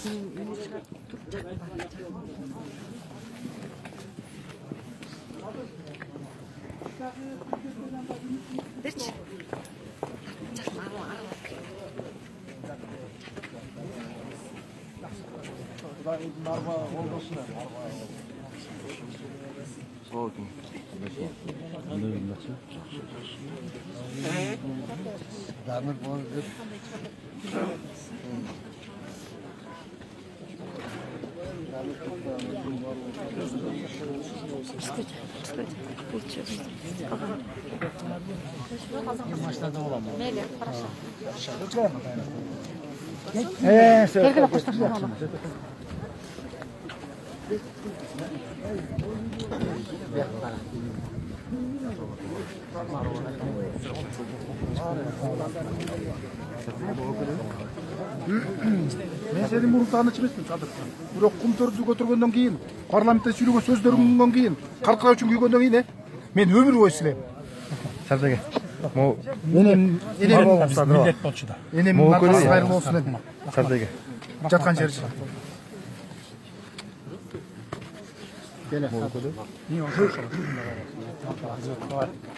Берчи. Мейлі, хорошо. Белгілі қоштасына қалу. Мен сенің мұртағына чемеспін, Садыр. Бирок кумтөрдү көтөргөндөн кийин, парламентте сүйлөгөн сөздөрүмдөн кийин, каркыраа үчүн күйгөндөн кийин, мен өмүр бою силейм. Сардеге. Энем Милlet болчу да. Энем кайрылуу кайрылуу болсун дедим. Сардеге. Жаткан жери. Келе. Не ошо.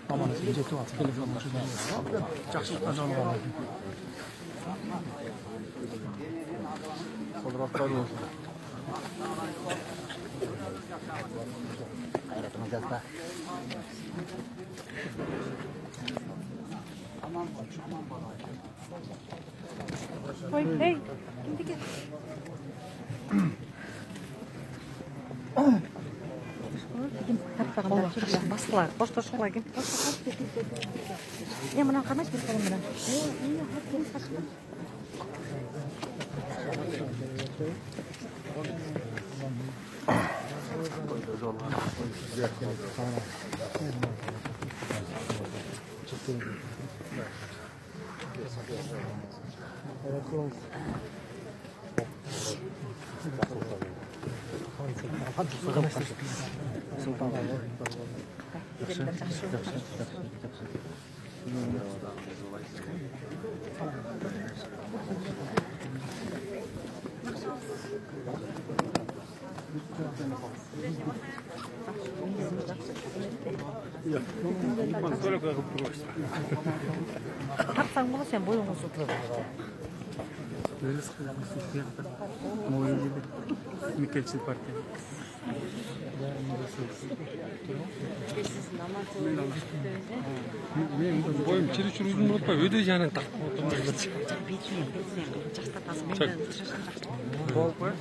Маманыз жетип атып келип жатышты. Жакшылыкка жолуган. Колдурап кайрылуу болсун. Кайратыңыз жазба. Ой, эй, кимдики? Басылар, бош-бошула ким? Мына кармайсың бир колум менен. Тартсаң болот, сен боюң узуп. Мекелчил партия. Мен боюм чересчур узун болуп атпайбы? Өйдө жанын тартып отурмайбы. Болбой.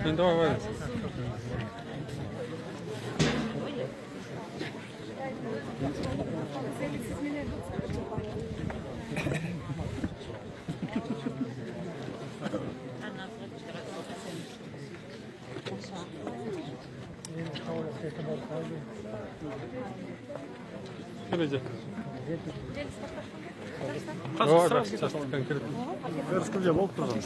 Мен давай. Кележе. Сразу конкретно. Экскурсия болуп турган.